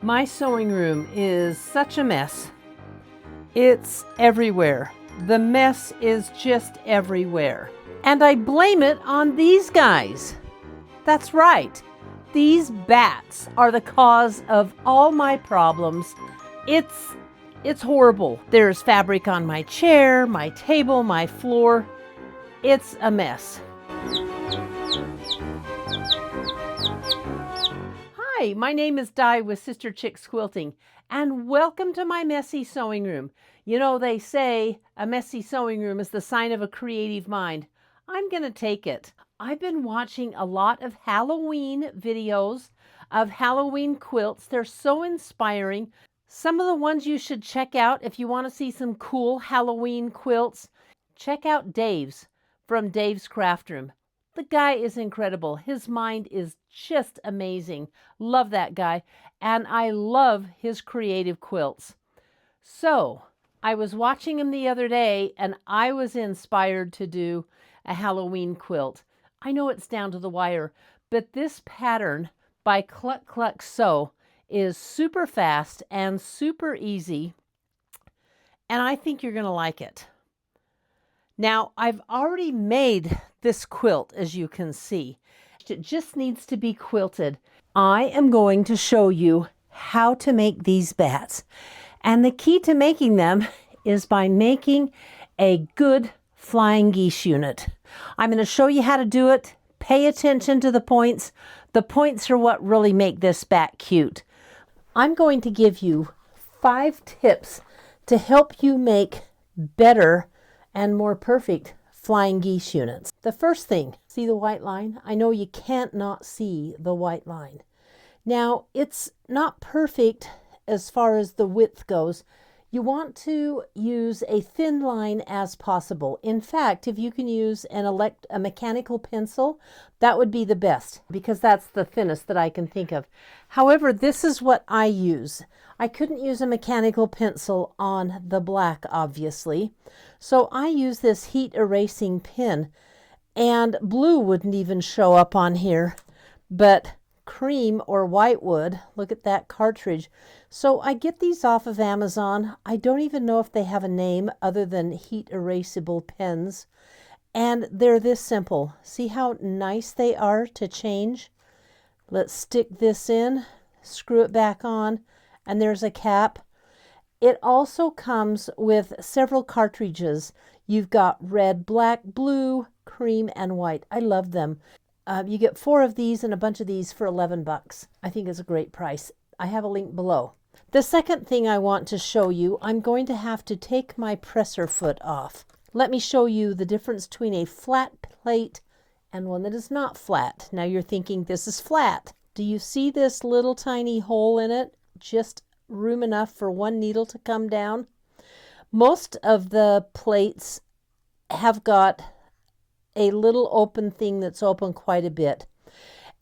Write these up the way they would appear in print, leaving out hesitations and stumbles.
My sewing room is such a mess. It's everywhere. The mess is just everywhere. And I blame it on these guys. That's right. These bats are the cause of all my problems. It's horrible. There's fabric on my chair, my table, my floor. It's a mess. Hi, my name is Di with Sister Chicks Quilting, and welcome to my messy sewing room. You know, they say a messy sewing room is the sign of a creative mind. I'm going to take it. I've been watching a lot of Halloween videos of Halloween quilts. They're so inspiring. Some of the ones you should check out if you want to see some cool Halloween quilts, check out Dave's from Dave's Craft Room. The guy is incredible. His mind is just amazing. Love that guy. And I love his creative quilts. So I was watching him the other day and I was inspired to do a Halloween quilt. I know it's down to the wire, but this pattern by Cluck Cluck Sew is super fast and super easy. And I think you're going to like it. Now, I've already made this quilt, as you can see. It just needs to be quilted. I am going to show you how to make these bats. And the key to making them is by making a good flying geese unit. I'm going to show you how to do it. Pay attention to the points. The points are what really make this bat cute. I'm going to give you 5 tips to help you make better and more perfect flying geese units. The first thing, see the white line? I know you can't not see the white line. Now, it's not perfect as far as the width goes. You want to use a thin line as possible. In fact, if you can use a mechanical pencil, that would be the best because that's the thinnest that I can think of. However, this is what I use. I couldn't use a mechanical pencil on the black, obviously. So I use this heat erasing pen, and blue wouldn't even show up on here, but cream or white would. Look at that cartridge. So I get these off of Amazon. I don't even know if they have a name other than heat erasable pens. And they're this simple. See how nice they are to change? Let's stick this in, screw it back on, and there's a cap. It also comes with several cartridges. You've got red, black, blue, cream, and white. I love them. You get 4 of these and a bunch of these for $11. I think it's a great price. I have a link below. The second thing I want to show you, I'm going to have to take my presser foot off. Let me show you the difference between a flat plate and one that is not flat. Now you're thinking this is flat. Do you see this little tiny hole in it? Just room enough for one needle to come down. Most of the plates have got a little open thing that's open quite a bit.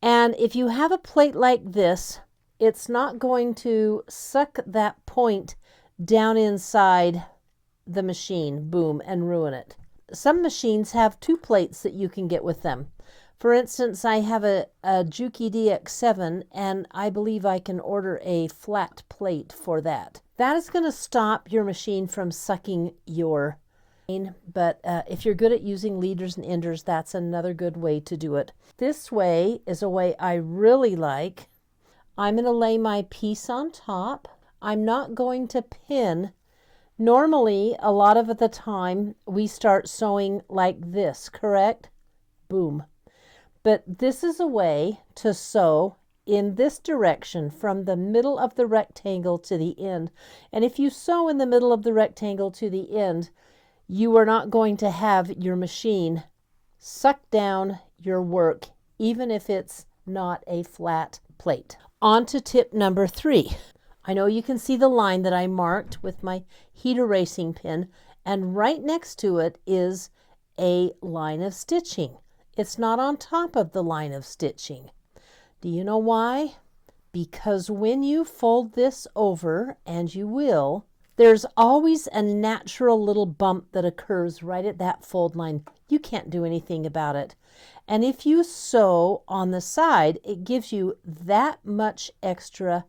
And if you have a plate like this, it's not going to suck that point down inside the machine, boom, and ruin it. Some machines have 2 plates that you can get with them. For instance, I have a Juki DX7, and I believe I can order a flat plate for that. That is going to stop your machine from sucking your, but if you're good at using leaders and enders, that's another good way to do it. This way is a way I really like. I'm going to lay my piece on top. I'm not going to pin. Normally, a lot of the time, we start sewing like this, correct? Boom. But this is a way to sew in this direction from the middle of the rectangle to the end. And if you sew in the middle of the rectangle to the end, you are not going to have your machine suck down your work, even if it's not a flat plate. On to tip number 3. I know you can see the line that I marked with my heat erasing pen, and right next to it is a line of stitching. It's not on top of the line of stitching. Do you know why? Because when you fold this over, and you will, there's always a natural little bump that occurs right at that fold line. You can't do anything about it. And if you sew on the side, it gives you that much extra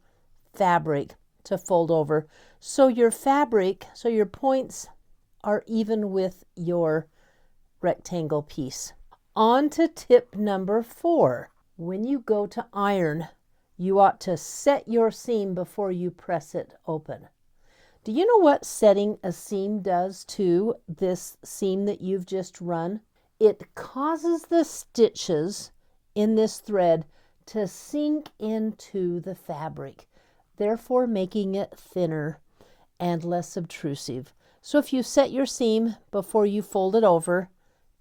fabric to fold over. So your fabric, so your points are even with your rectangle piece. On to tip number 4. When you go to iron, you ought to set your seam before you press it open. Do you know what setting a seam does to this seam that you've just run? It causes the stitches in this thread to sink into the fabric, therefore making it thinner and less obtrusive. So if you set your seam before you fold it over,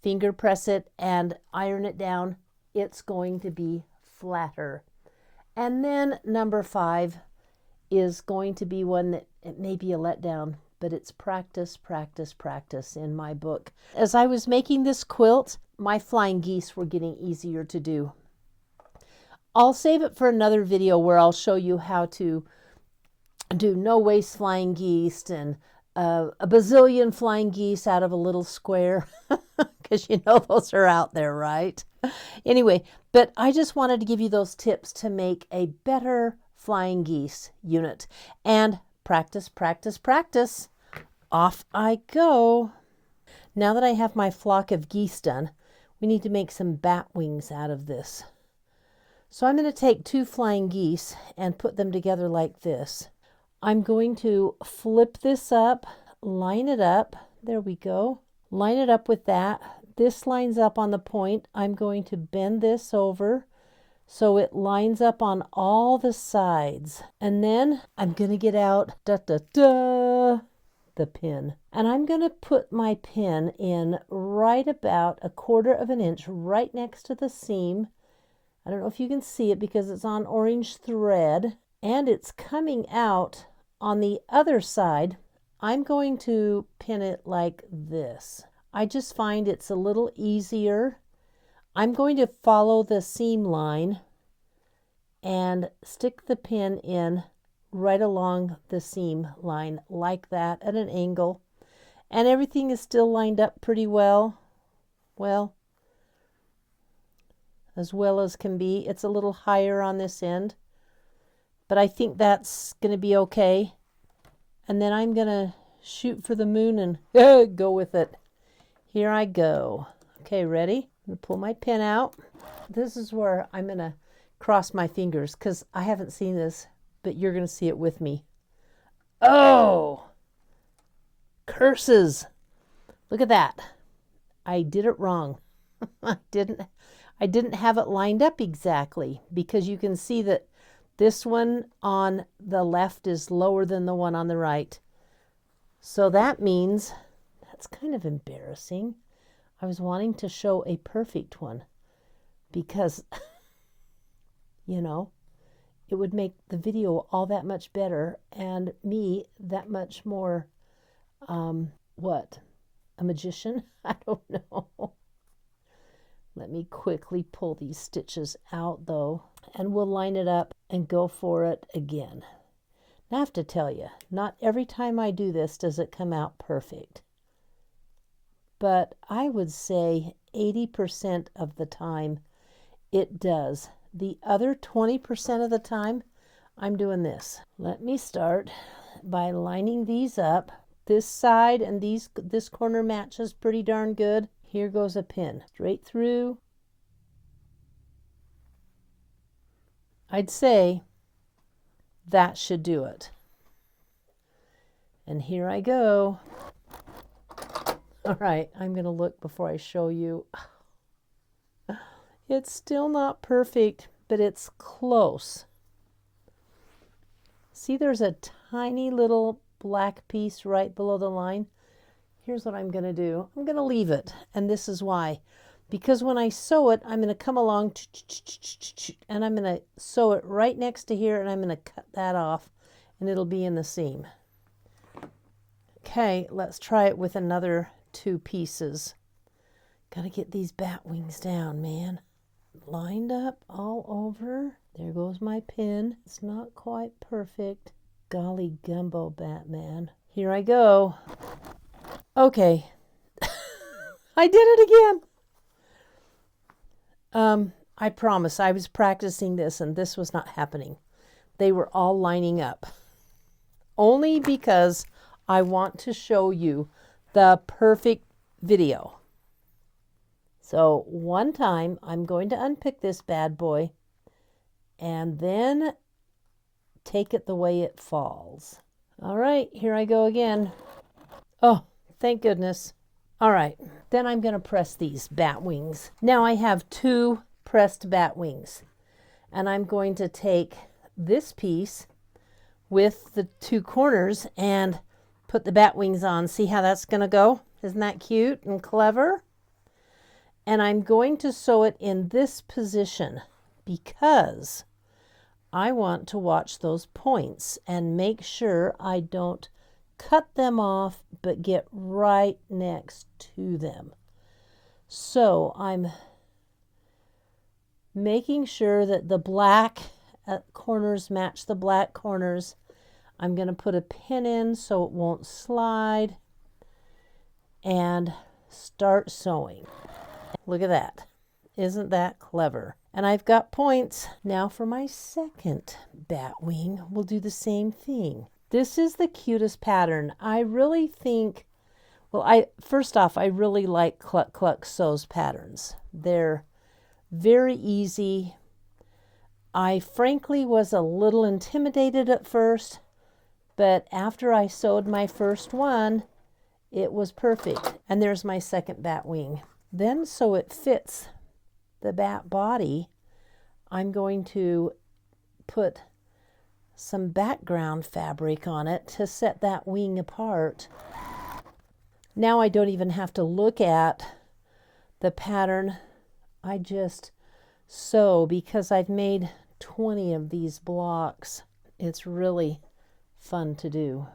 finger press it and iron it down, it's going to be flatter. And then number 5 is going to be one that it may be a letdown, but it's practice, practice, practice in my book. As I was making this quilt, my flying geese were getting easier to do. I'll save it for another video where I'll show you how to do no waste flying geese and a bazillion flying geese out of a little square, because you know those are out there, right? Anyway, but I just wanted to give you those tips to make a better flying geese unit. And practice, practice, practice. Off I go. Now that I have my flock of geese done, we need to make some bat wings out of this. So I'm going to take 2 flying geese and put them together like this. I'm going to flip this up, line it up. There we go. Line it up with that. This lines up on the point. I'm going to bend this over so it lines up on all the sides. And then I'm going to get out the pin. And I'm going to put my pin in right about 1/4 inch right next to the seam. I don't know if you can see it because it's on orange thread and it's coming out on the other side. I'm going to pin it like this. I just find it's a little easier. I'm going to follow the seam line and stick the pin in right along the seam line like that at an angle. And everything is still lined up pretty well. Well as can be. It's a little higher on this end, but I think that's going to be okay. And then I'm going to shoot for the moon and go with it. Here I go. Okay, ready? I'm going to pull my pin out. This is where I'm going to cross my fingers because I haven't seen this, but you're going to see it with me. Oh! Curses! Look at that. I did it wrong. I didn't have it lined up exactly because you can see that this one on the left is lower than the one on the right. So that means, that's kind of embarrassing. I was wanting to show a perfect one because, you know, it would make the video all that much better and me that much more, what? A magician? I don't know. Let me quickly pull these stitches out though, and we'll line it up and go for it again. Now I have to tell you, not every time I do this does it come out perfect. But I would say 80% of the time it does. The other 20% of the time I'm doing this. Let me start by lining these up. This side and this corner matches pretty darn good. Here goes a pin straight through. I'd say that should do it. And here I go. All right, I'm going to look before I show you. It's still not perfect, but it's close. See, there's a tiny little black piece right below the line. Here's what I'm going to do. I'm going to leave it, and this is why. Because when I sew it, I'm going to come along and I'm going to sew it right next to here, and I'm going to cut that off, and it'll be in the seam. Okay, let's try it with another 2 pieces. Got to get these bat wings down, man. Lined up all over. There goes my pin. It's not quite perfect. Golly gumbo, Batman. Here I go. Okay. I did it again. I promise I was practicing this and this was not happening. they were all lining up. Only because I want to show you the perfect video. So one time I'm going to unpick this bad boy and then take it the way it falls. All right, here I go again. Oh, thank goodness. All right, then I'm going to press these bat wings. Now I have 2 pressed bat wings, and I'm going to take this piece with the 2 corners and put the bat wings on. See how that's going to go? Isn't that cute and clever? And I'm going to sew it in this position because I want to watch those points and make sure I don't cut them off but get right next to them. So I'm making sure that the black corners match the black corners. I'm going to put a pin in so it won't slide and start sewing. Look at that. Isn't that clever? And I've got points. Now for my second bat wing, we'll do the same thing. This is the cutest pattern. I really think, well, first off, I really like Cluck Cluck Sews patterns. They're very easy. I frankly was a little intimidated at first, but after I sewed my first one, it was perfect. And there's my second bat wing. Then, so it fits the bat body, I'm going to put some background fabric on it to set that wing apart. Now I don't even have to look at the pattern. I just sew because I've made 20 of these blocks. It's really fun to do.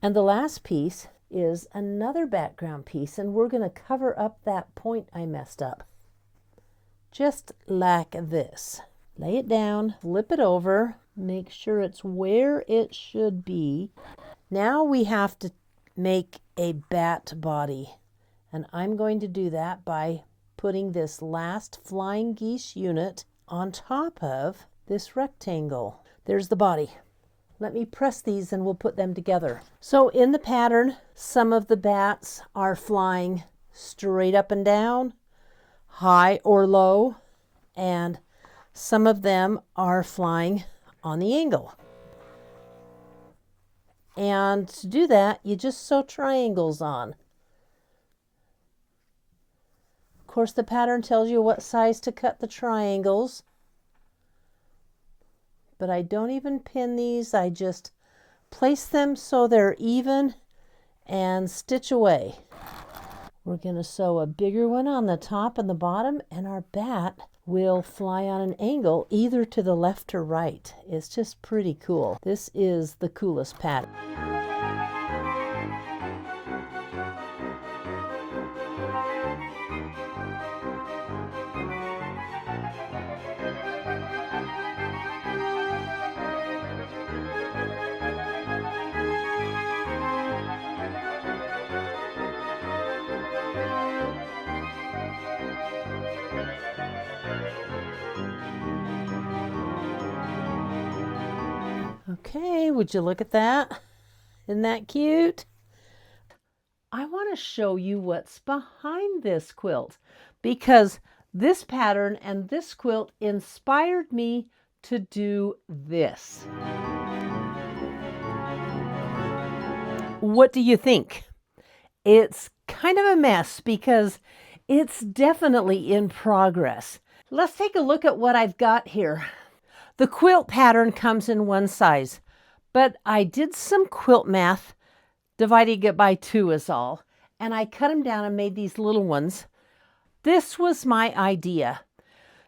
And the last piece is another background piece, and we're going to cover up that point I messed up. Just like this. Lay it down, flip it over, make sure it's where it should be. Now we have to make a bat body, and I'm going to do that by putting this last Flying Geese unit on top of this rectangle. There's the body. Let me press these and we'll put them together. So in the pattern, some of the bats are flying straight up and down, high or low, and some of them are flying on the angle. And to do that, you just sew triangles on. Of course, the pattern tells you what size to cut the triangles. But I don't even pin these. I just place them so they're even and stitch away. We're going to sew a bigger one on the top and the bottom, and our bat will fly on an angle either to the left or right. It's just pretty cool. This is the coolest pattern. Okay, would you look at that? Isn't that cute? I want to show you what's behind this quilt because this pattern and this quilt inspired me to do this. What do you think? It's kind of a mess because it's definitely in progress. Let's take a look at what I've got here. The quilt pattern comes in one size, but I did some quilt math, dividing it by 2 is all, and I cut them down and made these little ones. This was my idea,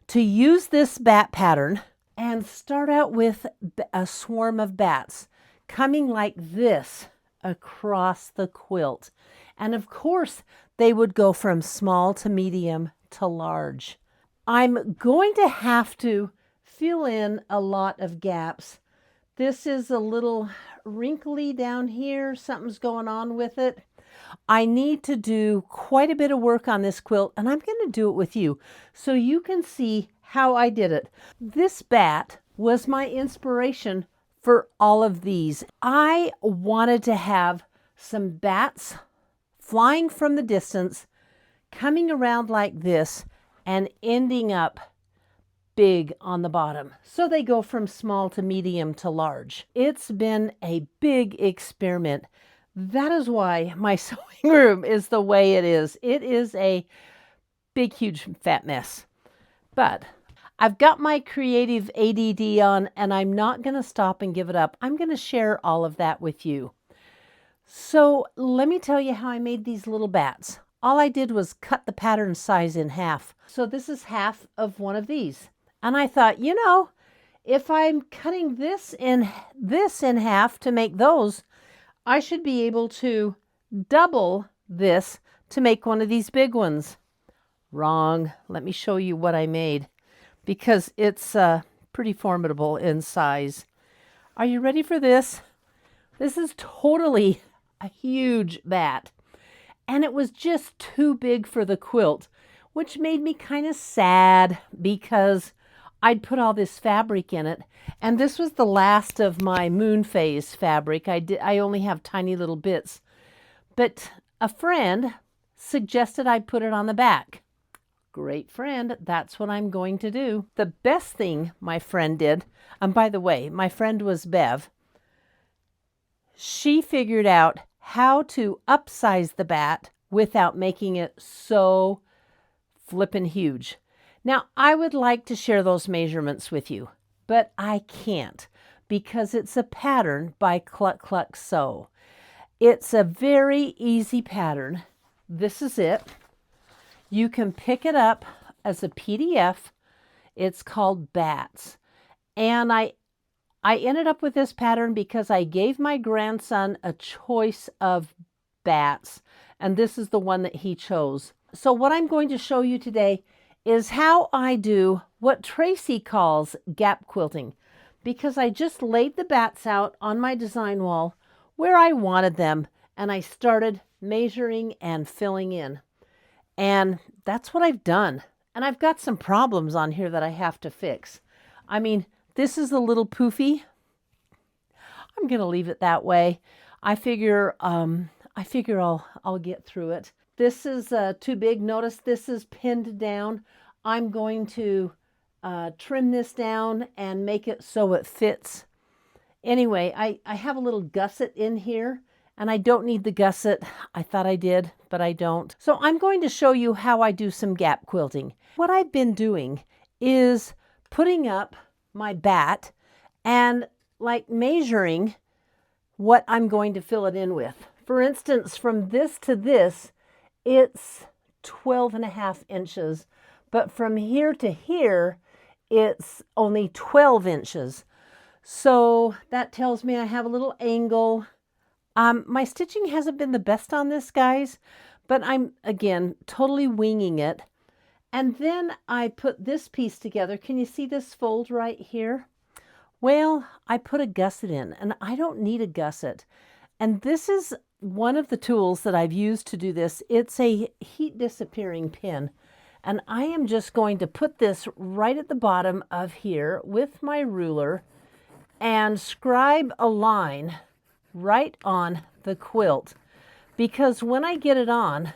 to use this bat pattern and start out with a swarm of bats coming like this across the quilt. And of course, they would go from small to medium to large. I'm going to have to fill in a lot of gaps. This is a little wrinkly down here. Something's going on with it. I need to do quite a bit of work on this quilt, and I'm going to do it with you so you can see how I did it. This bat was my inspiration for all of these. I wanted to have some bats flying from the distance, coming around like this, and ending up big on the bottom. So they go from small to medium to large. It's been a big experiment. That is why my sewing room is the way it is. It is a big, huge, fat mess. But I've got my creative ADD on, and I'm not going to stop and give it up. I'm going to share all of that with you. So let me tell you how I made these little bats. All I did was cut the pattern size in half. So this is half of one of these. And I thought, you know, if I'm cutting this in half to make those, I should be able to double this to make one of these big ones. Wrong. Let me show you what I made, because it's pretty formidable in size. Are you ready for this? This is totally a huge bat, and it was just too big for the quilt, which made me kind of sad because I'd put all this fabric in it, and this was the last of my moon phase fabric. I only have tiny little bits, but a friend suggested I put it on the back. Great friend, that's what I'm going to do. The best thing my friend did, and by the way, my friend was Bev, she figured out how to upsize the bat without making it so flippin' huge. Now, I would like to share those measurements with you, but I can't because it's a pattern by Cluck Cluck Sew. It's a very easy pattern. This is it. You can pick it up as a PDF. It's called Bats. And I ended up with this pattern because I gave my grandson a choice of bats, and this is the one that he chose. So what I'm going to show you today is how I do what Tracy calls gap quilting, because I just laid the bats out on my design wall where I wanted them, and I started measuring and filling in. And that's what I've done. And I've got some problems on here that I have to fix. I mean, this is a little poofy. I'm going to leave it that way. I figure I'll get through it. This is too big. Notice this is pinned down. I'm going to trim this down and make it so it fits. Anyway, I have a little gusset in here, and I don't need the gusset. I thought I did, but I don't. So I'm going to show you how I do some gap quilting. What I've been doing is putting up my bat and like measuring what I'm going to fill it in with. For instance, from this to this, it's 12.5 inches, but from here to here, it's only 12 inches. So that tells me I have a little angle. My stitching hasn't been the best on this, guys, but I'm, again, totally winging it. And then I put this piece together. Can you see this fold right here? Well, I put a gusset in, and I don't need a gusset. And this is one of the tools that I've used to do this. It's a heat disappearing pin. And I am just going to put this right at the bottom of here with my ruler and scribe a line right on the quilt, because when I get it on,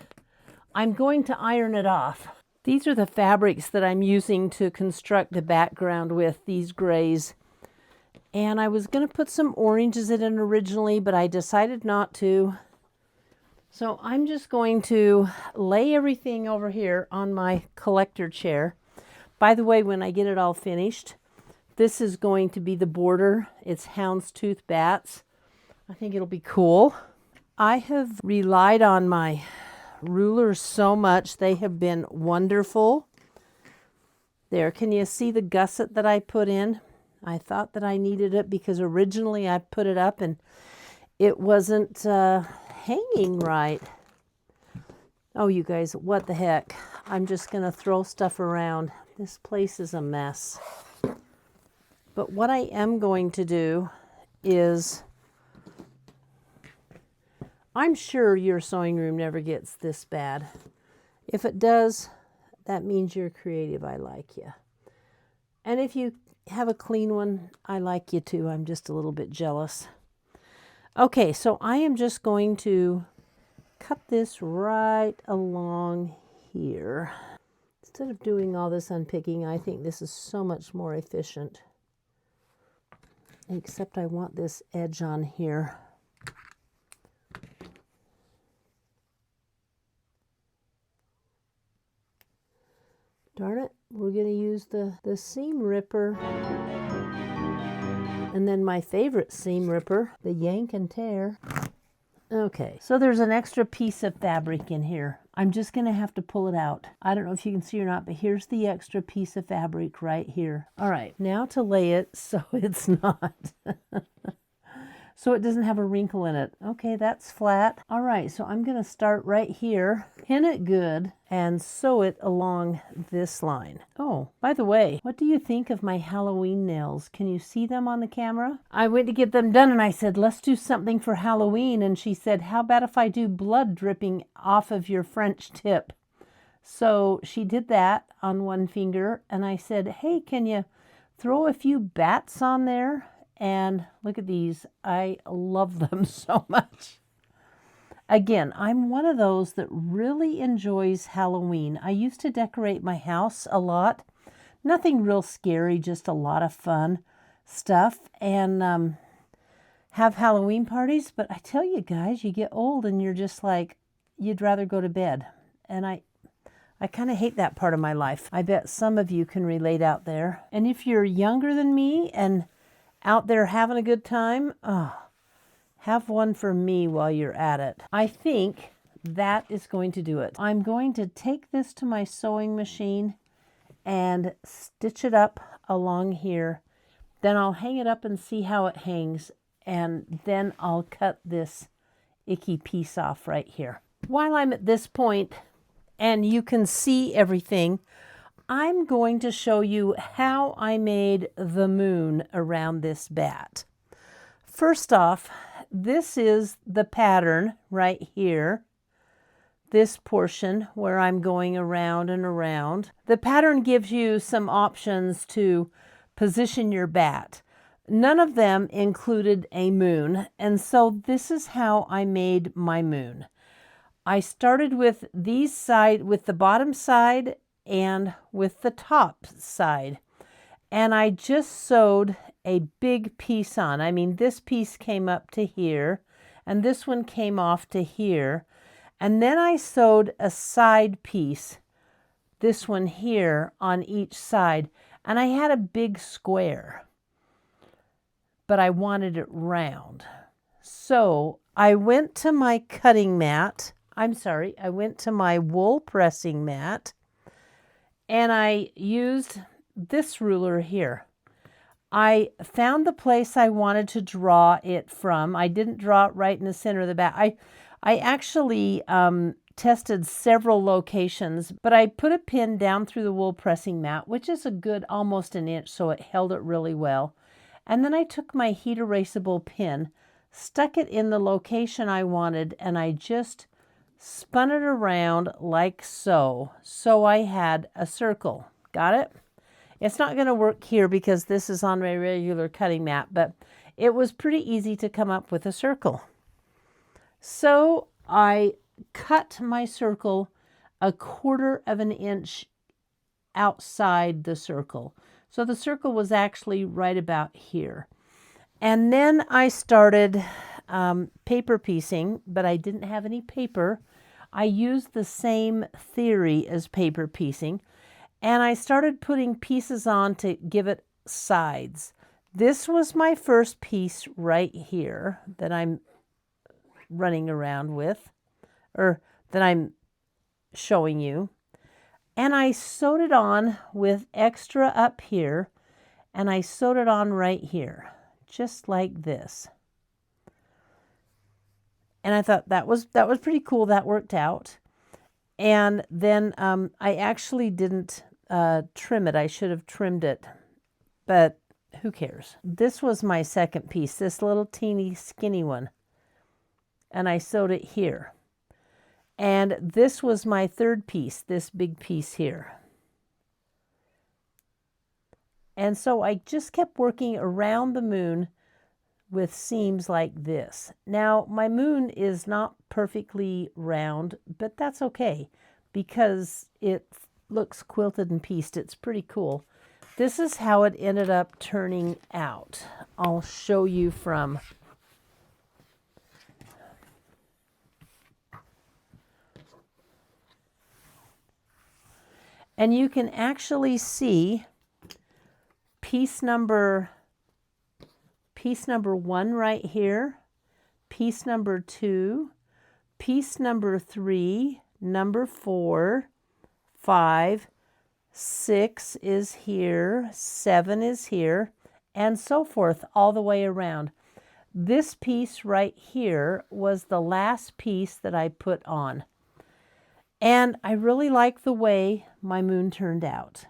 I'm going to iron it off. These are the fabrics that I'm using to construct the background with, these grays. And I was going to put some oranges in it originally, but I decided not to. So I'm just going to lay everything over here on my collector chair. By the way, when I get it all finished, this is going to be the border. It's houndstooth bats. I think it'll be cool. I have relied on my rulers so much. They have been wonderful. There, can you see the gusset that I put in? I thought that I needed it because originally I put it up and it wasn't hanging right. Oh, you guys, what the heck? I'm just going to throw stuff around. This place is a mess. But what I am going to do is, I'm sure your sewing room never gets this bad. If it does, that means you're creative. I like you. And if you have a clean one, I like you too. I'm just a little bit jealous. Okay, so I am just going to cut this right along here. Instead of doing all this unpicking, I think this is so much more efficient. Except I want this edge on here. Darn it, we're going to use the seam ripper. And then my favorite seam ripper, the yank and tear. Okay, so there's an extra piece of fabric in here. I'm just going to have to pull it out. I don't know if you can see or not, but here's the extra piece of fabric right here. All right, now to lay it so it's not. So it doesn't have a wrinkle in it. Okay, that's flat. All right, so I'm going to start right here, pin it good, and sew it along this line. Oh, by the way, what do you think of my Halloween nails? Can you see them on the camera? I went to get them done and I said, let's do something for Halloween. And she said, how about if I do blood dripping off of your French tip? So she did that on one finger. And I said, hey, can you throw a few bats on there? And look at these. I love them so much. Again, I'm one of those that really enjoys Halloween. I used to decorate my house a lot. Nothing real scary, just a lot of fun stuff. And have Halloween parties. But I tell you guys, you get old and you're just like, you'd rather go to bed. And I kind of hate that part of my life. I bet some of you can relate out there. And if you're younger than me and out there having a good time, oh, have one for me while you're at it. I think that is going to do it. I'm going to take this to my sewing machine and stitch it up along here. Then I'll hang it up and see how it hangs. And then I'll cut this icky piece off right here. While I'm at this point and you can see everything, I'm going to show you how I made the moon around this bat. First off, this is the pattern right here. This portion where I'm going around and around. The pattern gives you some options to position your bat. None of them included a moon, and so this is how I made my moon. I started with with the bottom side and with the top side. And I just sewed a big piece on. I mean, this piece came up to here, and this one came off to here. And then I sewed a side piece, this one here, on each side. And I had a big square, but I wanted it round. So I went to my cutting mat. I went to my wool pressing mat. And I used this ruler here. I found the place I wanted to draw it from. I didn't draw it right in the center of the bat. I actually tested several locations, but I put a pin down through the wool pressing mat, which is a good almost an inch, so it held it really well. And then I took my heat erasable pin, stuck it in the location I wanted, and I just spun it around like so. So I had a circle. Got it? It's not going to work here because this is on my regular cutting mat, but it was pretty easy to come up with a circle. So I cut my circle 1/4 of an inch outside the circle. So the circle was actually right about here. And then I started paper piecing, but I didn't have any paper. I used the same theory as paper piecing, and I started putting pieces on to give it sides. This was my first piece right here that I'm running around with, or that I'm showing you. And I sewed it on with extra up here, and I sewed it on right here, just like this. And I thought that was pretty cool. That worked out. And then I actually didn't trim it. I should have trimmed it, but who cares? This was my second piece, this little teeny skinny one. And I sewed it here. And this was my third piece, this big piece here. And so I just kept working around the moon with seams like this. Now, my moon is not perfectly round, but that's okay because it looks quilted and pieced. It's pretty cool. This is how it ended up turning out. I'll show you from... And you can actually see piece number 1 right here, piece number 2, piece number 3, number 4, 5, 6 is here, 7 is here, and so forth all the way around. This piece right here was the last piece that I put on. And I really like the way my moon turned out.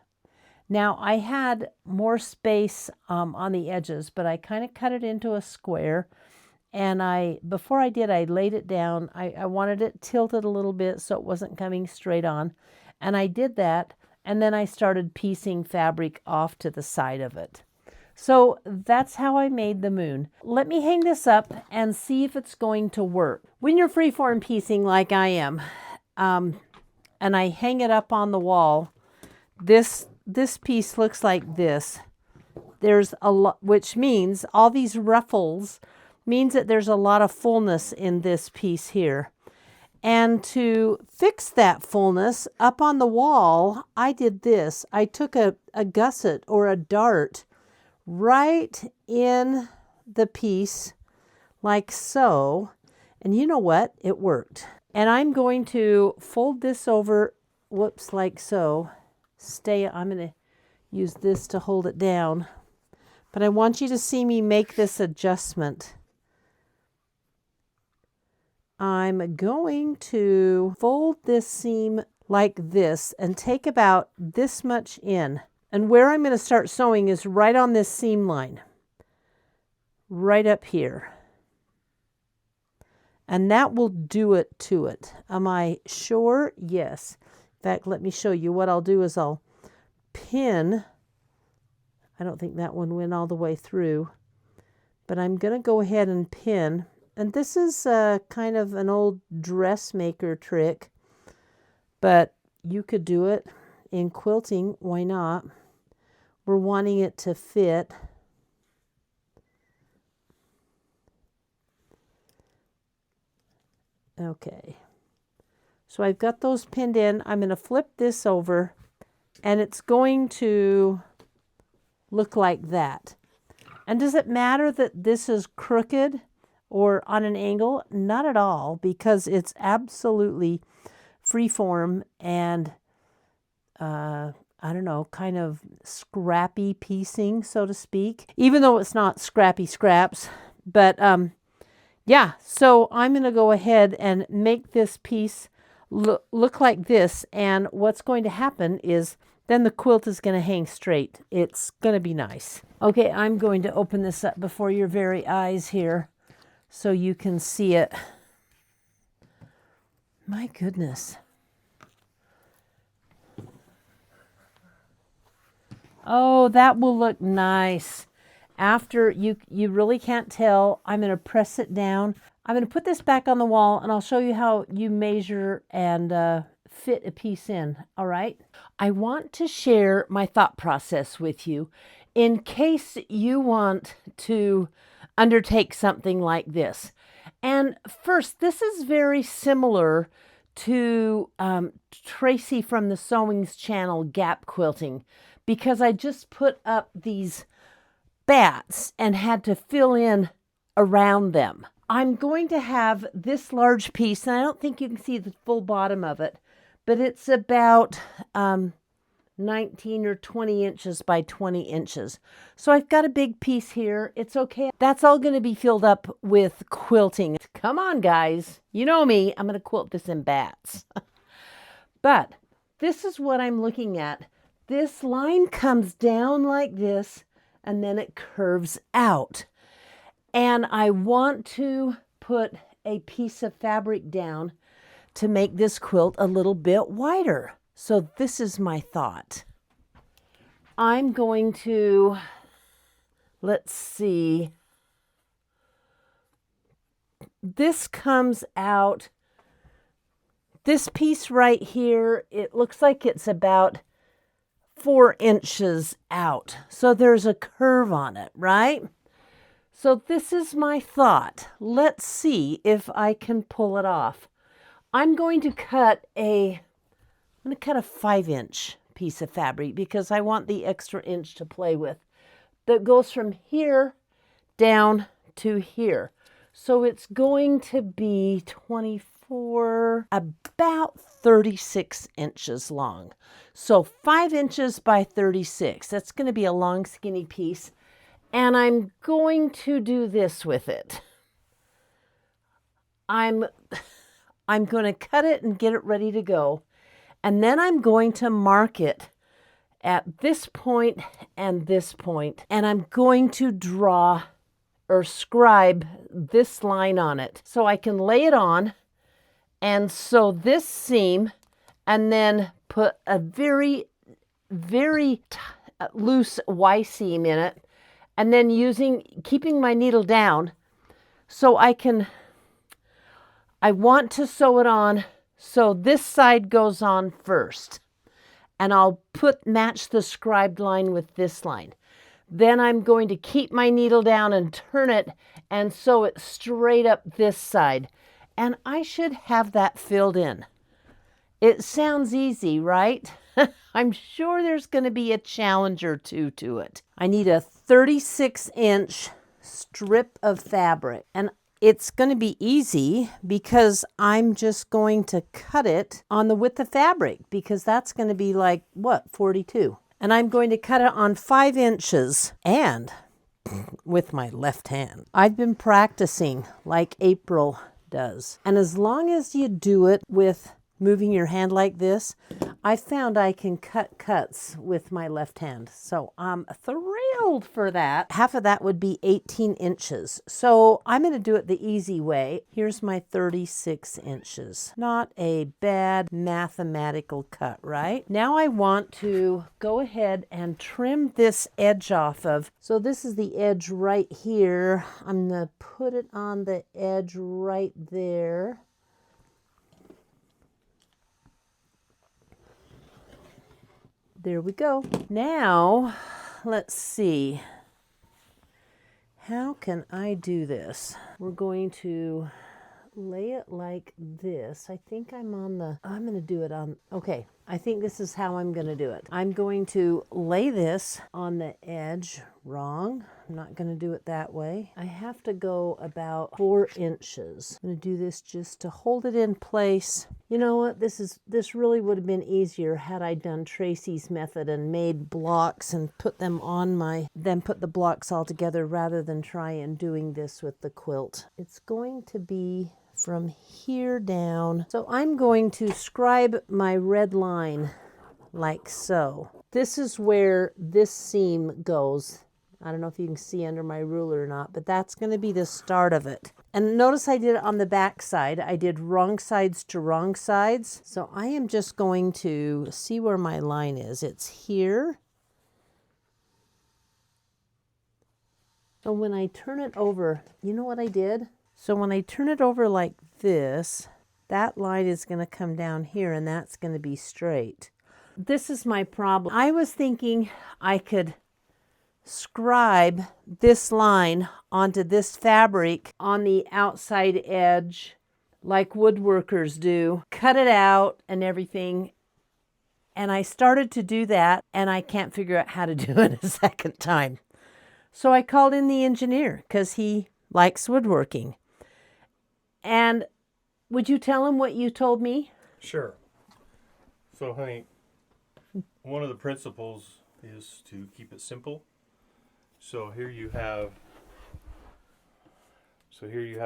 Now, I had more space on the edges, but I kind of cut it into a square. And before I did, I laid it down. I wanted it tilted a little bit so it wasn't coming straight on. And I did that, and then I started piecing fabric off to the side of it. So that's how I made the moon. Let me hang this up and see if it's going to work. When you're freeform piecing like I am, and I hang it up on the wall, this piece looks like this. There's a lot, which means all these ruffles means that there's a lot of fullness in this piece here. And to fix that fullness up on the wall, I did this. I took a gusset or a dart right in the piece like so. And you know what? It worked. And I'm going to fold this over, whoops, like so. I'm going to use this to hold it down. But I want you to see me make this adjustment. I'm going to fold this seam like this and take about this much in. And where I'm going to start sewing is right on this seam line. Right up here. And that will do it to it. Am I sure? Yes. In fact, let me show you. What I'll do is I'll pin. I don't think that one went all the way through. But I'm going to go ahead and pin. And this is kind of an old dressmaker trick. But you could do it in quilting. Why not? We're wanting it to fit. Okay, so I've got those pinned in. I'm going to flip this over, and it's going to look like that. And does it matter that this is crooked or on an angle? Not at all, because it's absolutely freeform and, I don't know, kind of scrappy piecing, so to speak, even though it's not scrappy scraps. But, yeah, so I'm going to go ahead and make this piece look like this. And what's going to happen is then the quilt is going to hang straight. It's going to be nice. Okay, I'm going to open this up before your very eyes here so you can see it. My goodness. Oh, that will look nice. After you really can't tell, I'm going to press it down. I'm going to put this back on the wall, and I'll show you how you measure and fit a piece in, all right? I want to share my thought process with you in case you want to undertake something like this. And first, this is very similar to Tracy from the Sewings channel, Gap Quilting, because I just put up these bats and had to fill in around them. I'm going to have this large piece, and I don't think you can see the full bottom of it, but it's about 19 or 20 inches by 20 inches. So I've got a big piece here. It's okay. That's all going to be filled up with quilting. Come on, guys. You know me. I'm going to quilt this in bats. But this is what I'm looking at. This line comes down like this, and then it curves out. And I want to put a piece of fabric down to make this quilt a little bit wider. So this is my thought. I'm going to, let's see, this comes out, this piece right here, it looks like it's about 4 inches out. So there's a curve on it, right? So this is my thought. Let's see if I can pull it off. I'm going to cut a 5-inch piece of fabric because I want the extra inch to play with. That goes from here down to here. So it's going to be 24, about 36 inches long. So 5 inches by 36. That's going to be a long, skinny piece. And I'm going to do this with it. I'm going to cut it and get it ready to go. And then I'm going to mark it at this point and this point. And I'm going to draw or scribe this line on it so I can lay it on and sew this seam and then put a very, very loose Y seam in it. And then keeping my needle down so I want to sew it on so this side goes on first. And I'll match the scribed line with this line. Then I'm going to keep my needle down and turn it and sew it straight up this side. And I should have that filled in. It sounds easy, right? I'm sure there's going to be a challenge or two to it. I need a 36-inch strip of fabric. And it's going to be easy because I'm just going to cut it on the width of fabric because that's going to be like, 42. And I'm going to cut it on 5 inches and with my left hand. I've been practicing like April does. And as long as you do it with moving your hand like this, I found I can cut cuts with my left hand. So I'm thrilled for that. Half of that would be 18 inches. So I'm going to do it the easy way. Here's my 36 inches. Not a bad mathematical cut, right? Now I want to go ahead and trim this edge off of. So this is the edge right here. I'm going to put it on the edge right there. There we go. Now, let's see. How can I do this? We're going to lay it like this. I think I'm going to do it on, okay. I think this is how I'm going to do it. I'm going to lay this on the edge. Wrong. I'm not going to do it that way. I have to go about 4 inches. I'm going to do this just to hold it in place. You know what? This really would have been easier had I done Tracy's method and made blocks and put them on then put the blocks all together rather than try and doing this with the quilt. It's going to be from here down. So I'm going to scribe my red line like so. This is where this seam goes. I don't know if you can see under my ruler or not, but that's going to be the start of it. And notice I did it on the back side. I did wrong sides to wrong sides. So I am just going to see where my line is. It's here. So when I turn it over, you know what I did? So when I turn it over like this, that line is going to come down here and that's going to be straight. This is my problem. I was thinking I could scribe this line onto this fabric on the outside edge like woodworkers do, cut it out and everything. And I started to do that and I can't figure out how to do it a second time. So I called in the engineer because he likes woodworking. And would you tell him what you told me? Sure. So, honey, one of the principles is to keep it simple. So here you have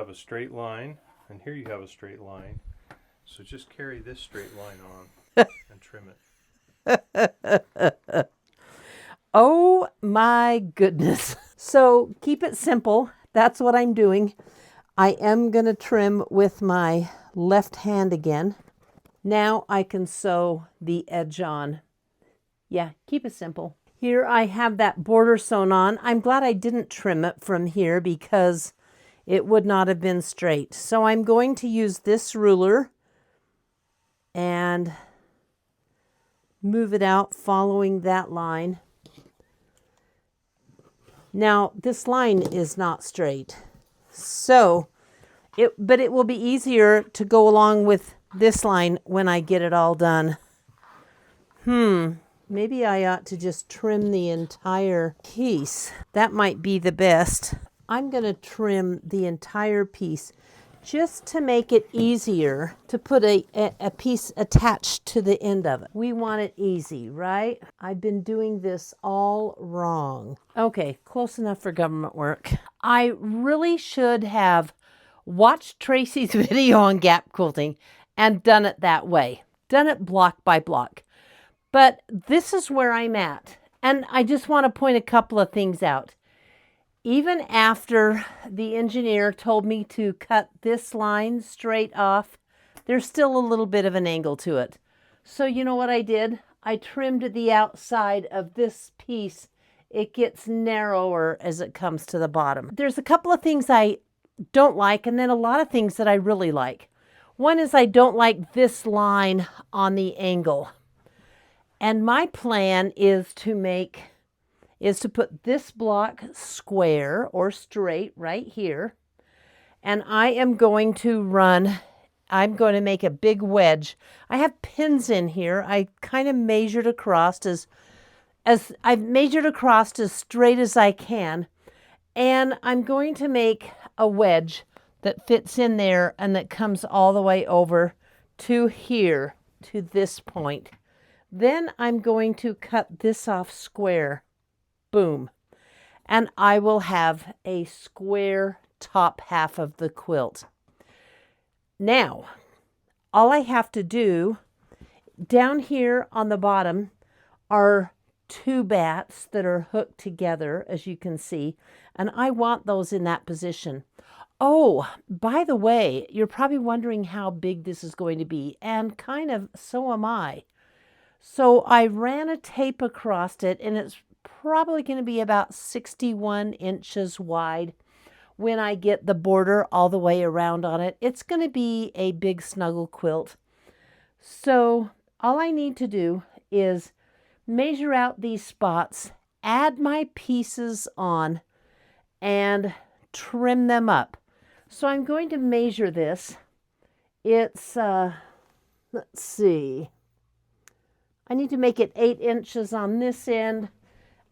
a straight line, and here you have a straight line. So just carry this straight line on and trim it. Oh my goodness. So keep it simple. That's what I'm doing. I am going to trim with my left hand again. Now I can sew the edge on. Yeah, keep it simple. Here I have that border sewn on. I'm glad I didn't trim it from here because it would not have been straight. So I'm going to use this ruler and move it out following that line. Now this line is not straight, so but it will be easier to go along with this line when I get it all done. Maybe I ought to just trim the entire piece. That might be the best. I'm going to trim the entire piece just to make it easier to put a piece attached to the end of it. We want it easy, right? I've been doing this all wrong. Okay, close enough for government work. I really should have watched Tracy's video on gap quilting and done it that way. Done it block by block. But this is where I'm at. And I just want to point a couple of things out. Even after the engineer told me to cut this line straight off, there's still a little bit of an angle to it. So you know what I did? I trimmed the outside of this piece. It gets narrower as it comes to the bottom. There's a couple of things I don't like, and then a lot of things that I really like. One is I don't like this line on the angle. And my plan is to put this block square or straight right here. And I am going to make a big wedge. I have pins in here. I kind of measured across as I've measured across as straight as I can. And I'm going to make a wedge that fits in there and that comes all the way over to here, to this point. Then I'm going to cut this off square. Boom. And I will have a square top half of the quilt. Now, all I have to do down here on the bottom are 2 bats that are hooked together, as you can see, and I want those in that position. Oh, by the way, you're probably wondering how big this is going to be, and kind of so am I. So I ran a tape across it, and it's probably going to be about 61 inches wide when I get the border all the way around on it. It's going to be a big snuggle quilt. So all I need to do is measure out these spots, add my pieces on, and trim them up. So I'm going to measure this. It's, let's see. I need to make it 8 inches on this end,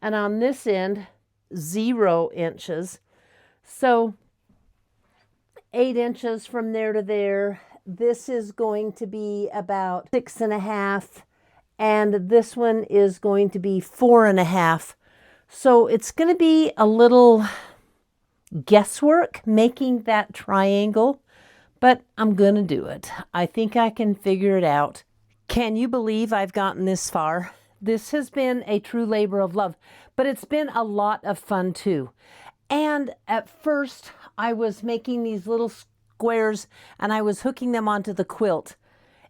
and on this end, 0 inches. So 8 inches from there to there. This is going to be about 6.5, and this one is going to be 4.5. So it's going to be a little guesswork making that triangle, but I'm going to do it. I think I can figure it out. Can you believe I've gotten this far? This has been a true labor of love, but it's been a lot of fun too. And at first I was making these little squares and I was hooking them onto the quilt.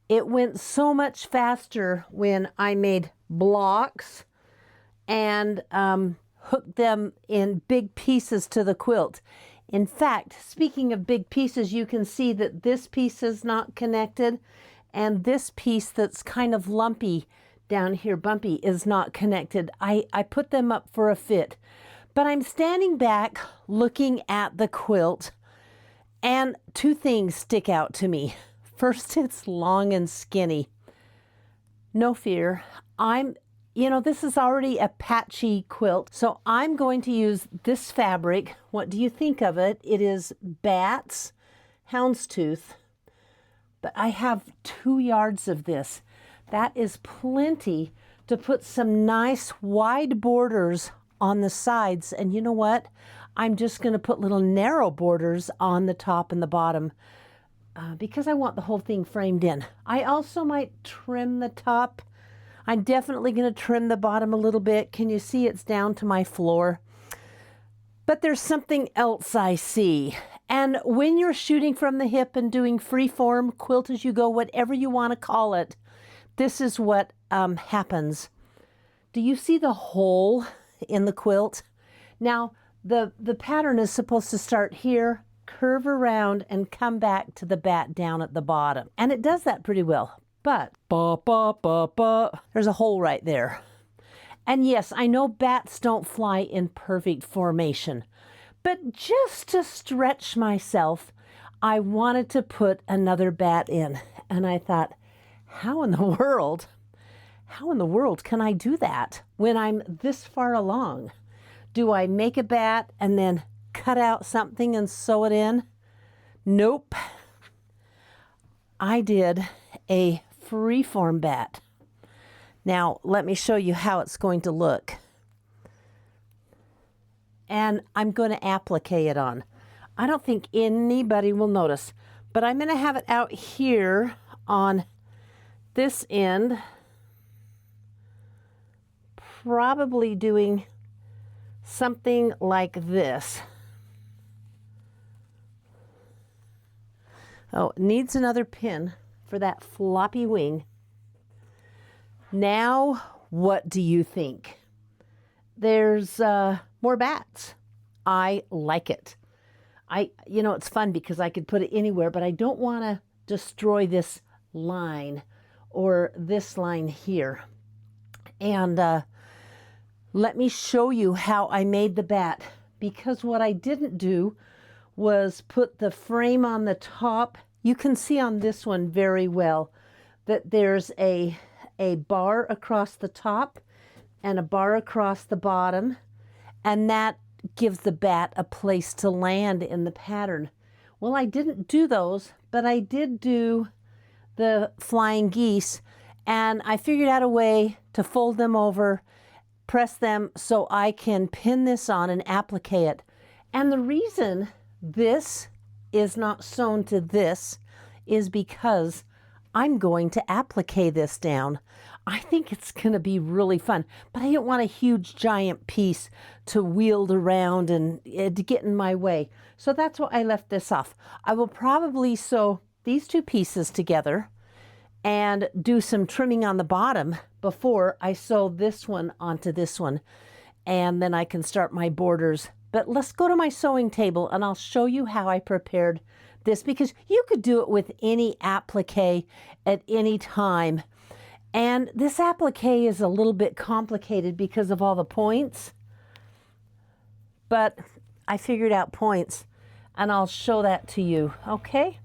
It went so much faster when I made blocks and hooked them in big pieces to the quilt. In fact, speaking of big pieces, you can see that this piece is not connected, and this piece that's kind of lumpy down here, bumpy, is not connected. I put them up for a fit. But I'm standing back looking at the quilt, and 2 things stick out to me. First, it's long and skinny. No fear. This is already a patchy quilt, so I'm going to use this fabric. What do you think of it? It is Bat's Houndstooth. But I have 2 yards of this. That is plenty to put some nice wide borders on the sides. And you know what? I'm just going to put little narrow borders on the top and the bottom because I want the whole thing framed in. I also might trim the top. I'm definitely going to trim the bottom a little bit. Can you see it's down to my floor? But there's something else I see. And when you're shooting from the hip and doing freeform, quilt as you go, whatever you want to call it, this is what happens. Do you see the hole in the quilt? Now, the pattern is supposed to start here, curve around, and come back to the bat down at the bottom. And it does that pretty well. But, there's a hole right there. And yes, I know bats don't fly in perfect formation. But just to stretch myself, I wanted to put another bat in. And I thought, how in the world can I do that when I'm this far along? Do I make a bat and then cut out something and sew it in? Nope. I did a freeform bat. Now, let me show you how it's going to look. And I'm going to applique it on. I don't think anybody will notice, but I'm going to have it out here on this end, probably doing something like this. Oh, it needs another pin for that floppy wing. Now, what do you think? There's more bats. I like it. You know, it's fun because I could put it anywhere, but I don't want to destroy this line or this line here. And let me show you how I made the bat, because what I didn't do was put the frame on the top. You can see on this one very well that there's a bar across the top and a bar across the bottom, and that gives the bat a place to land in the pattern. Well, I didn't do those, but I did do the flying geese, and I figured out a way to fold them over, press them so I can pin this on and applique it. And the reason this is not sewn to this is because I'm going to applique this down. I think it's going to be really fun, but I don't want a huge giant piece to wield around and to get in my way. So that's why I left this off. I will probably sew these two pieces together and do some trimming on the bottom before I sew this one onto this one. And then I can start my borders. But let's go to my sewing table and I'll show you how I prepared this, because you could do it with any applique at any time. And this applique is a little bit complicated because of all the points, but I figured out points and I'll show that to you, okay?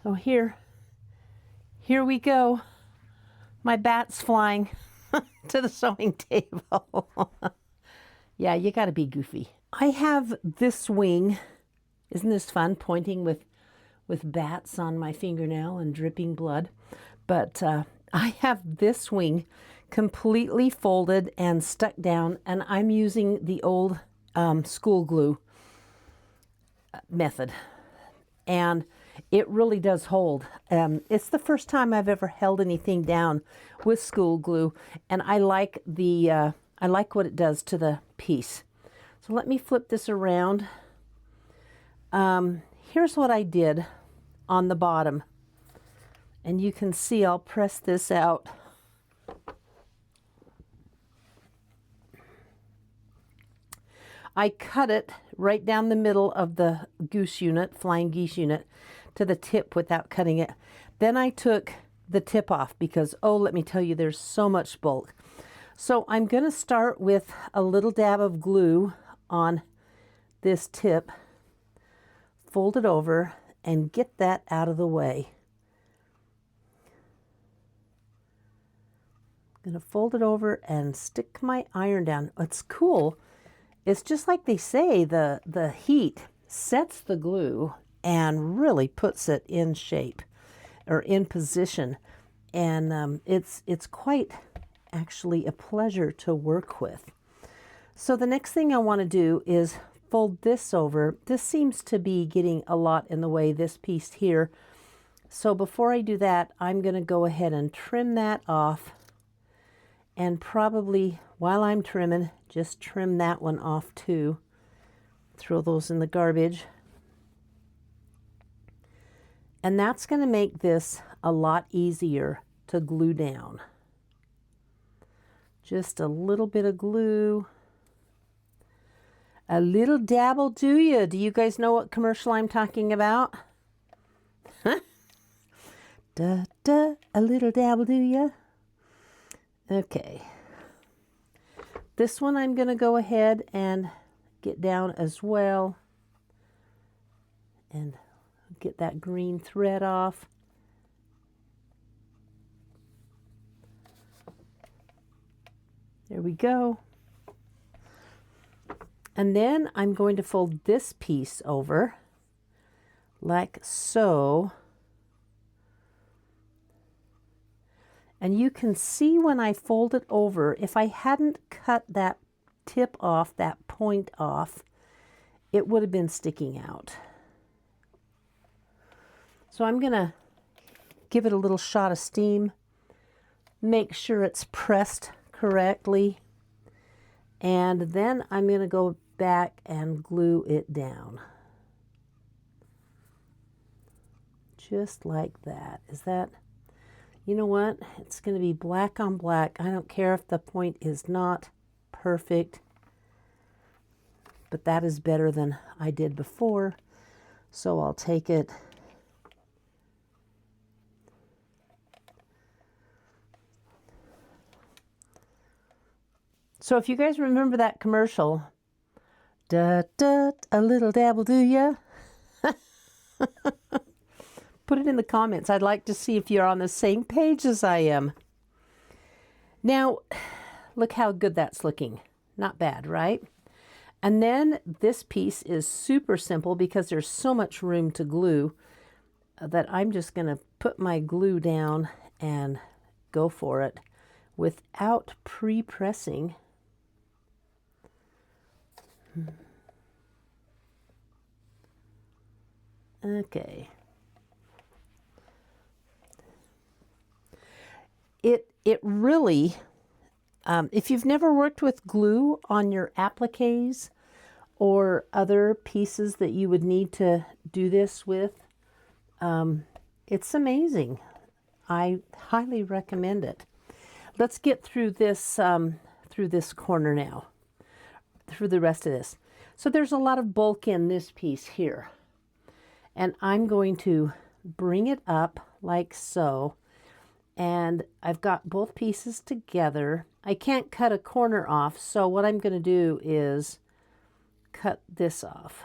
So here we go. My bat's flying to the sewing table. Yeah, you gotta be goofy. I have this wing. Isn't this fun, pointing with bats on my fingernail and dripping blood? But I have this wing completely folded and stuck down, and I'm using the old school glue method. And it really does hold. It's the first time I've ever held anything down with school glue, and I like what it does to the piece. So let me flip this around. Here's what I did on the bottom, and you can see I'll press this out. I cut it right down the middle of the goose unit, flying geese unit, to the tip without cutting it. Then I took the tip off because, oh, let me tell you, there's so much bulk. So I'm going to start with a little dab of glue on this tip, fold it over, and get that out of the way. I'm going to fold it over and stick my iron down. It's cool. It's just like they say, the heat sets the glue and really puts it in shape or in position. And it's quite actually a pleasure to work with. So the next thing I want to do is fold this over. This seems to be getting a lot in the way, this piece here. So before I do that, I'm going to go ahead and trim that off. And probably while I'm trimming, just trim that one off too. Throw those in the garbage. And that's going to make this a lot easier to glue down. Just a little bit of glue. A little dabble, do you? Do you guys know what commercial I'm talking about? Huh? Da, da, a little dabble, do you? Okay. This one I'm going to go ahead and get down as well. And get that green thread off. There we go. And then I'm going to fold this piece over like so. And you can see when I fold it over, if I hadn't cut that tip off, that point off, it would have been sticking out. So I'm going to give it a little shot of steam, make sure it's pressed correctly, and then I'm going to go back and glue it down. Just like that. Is that, you know what? It's going to be black on black. I don't care if the point is not perfect, but that is better than I did before. So I'll take it. So if you guys remember that commercial, da da, a little dabble, do ya? Put it in the comments. I'd like to see if you're on the same page as I am. Now, look how good that's looking. Not bad, right? And then this piece is super simple because there's so much room to glue that I'm just going to put my glue down and go for it without pre-pressing. Okay. It really, if you've never worked with glue on your appliques or other pieces that you would need to do this with, it's amazing. I highly recommend it. Let's get through this corner now, through the rest of this. So there's a lot of bulk in this piece here. And I'm going to bring it up like so. And I've got both pieces together. I can't cut a corner off, so what I'm going to do is cut this off.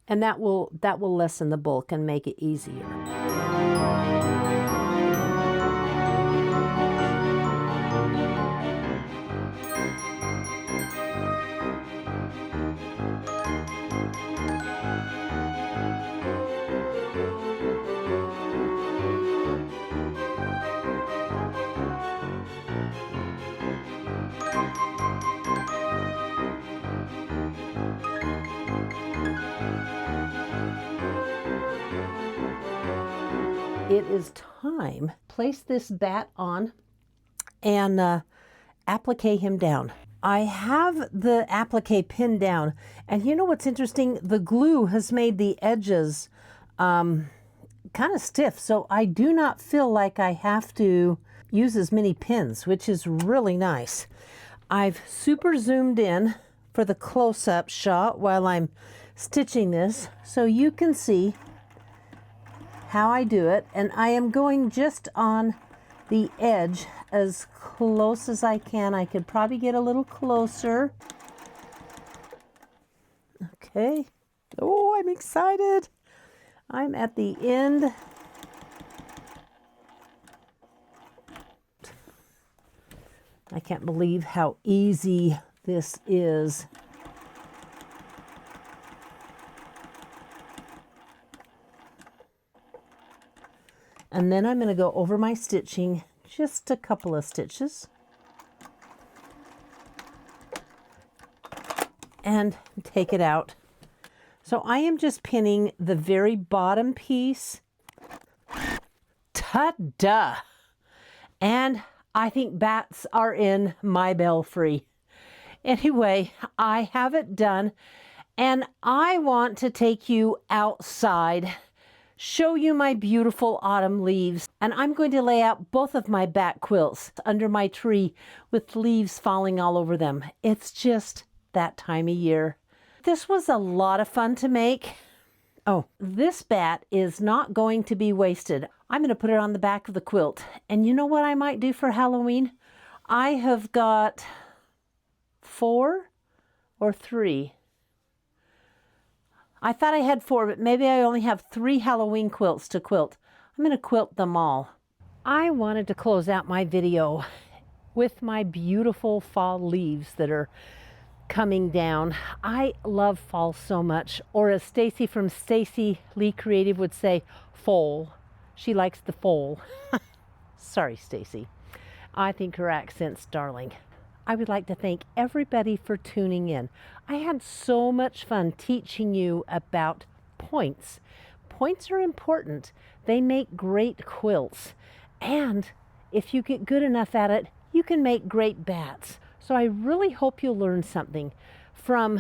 And that will lessen the bulk and make it easier. It is time. Place this bat on and applique him down. I have the applique pinned down, and you know what's interesting? The glue has made the edges kind of stiff, so I do not feel like I have to use as many pins, which is really nice. I've super zoomed in for the close-up shot while I'm stitching this, so you can see how I do it, and I am going just on the edge as close as I can. I could probably get a little closer. Okay. Oh, I'm excited. I'm at the end. I can't believe how easy this is. And then I'm going to go over my stitching, just a couple of stitches. And take it out. So I am just pinning the very bottom piece. Ta-da! And I think bats are in my belfry. Anyway, I have it done. And I want to take you outside show you my beautiful autumn leaves. And I'm going to lay out both of my back quilts under my tree with leaves falling all over them. It's just that time of year. This was a lot of fun to make. Oh, this bat is not going to be wasted. I'm going to put it on the back of the quilt. And you know what I might do for Halloween? I have got 4 or 3. I thought I had 4, but maybe I only have 3 Halloween quilts to quilt. I'm going to quilt them all. I wanted to close out my video with my beautiful fall leaves that are coming down. I love fall so much, or as Stacy from Stacy Lee Creative would say, fall. She likes the fall. Sorry, Stacy. I think her accent's darling. I would like to thank everybody for tuning in. I had so much fun teaching you about points. Points are important. They make great quilts. And if you get good enough at it, you can make great bats. So I really hope you'll learn something from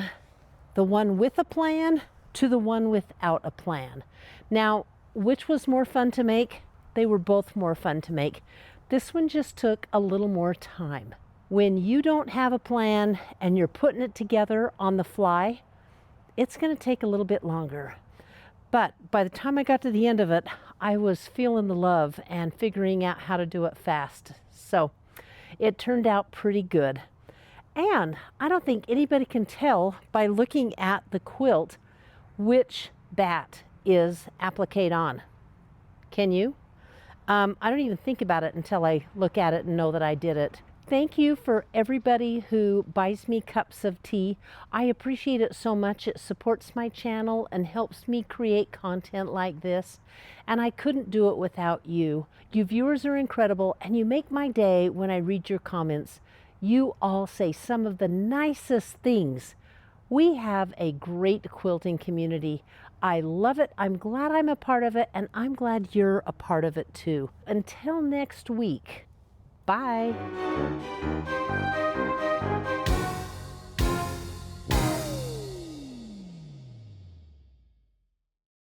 the one with a plan to the one without a plan. Now, which was more fun to make? They were both more fun to make. This one just took a little more time. When you don't have a plan and you're putting it together on the fly, it's going to take a little bit longer. But by the time I got to the end of it, I was feeling the love and figuring out how to do it fast. So it turned out pretty good. And I don't think anybody can tell by looking at the quilt which bat is appliqued on. Can you? I don't even think about it until I look at it and know that I did it. Thank you for everybody who buys me cups of tea. I appreciate it so much. It supports my channel and helps me create content like this. And I couldn't do it without you. You viewers are incredible, and you make my day when I read your comments. You all say some of the nicest things. We have a great quilting community. I love it. I'm glad I'm a part of it, and I'm glad you're a part of it too. Until next week. Bye.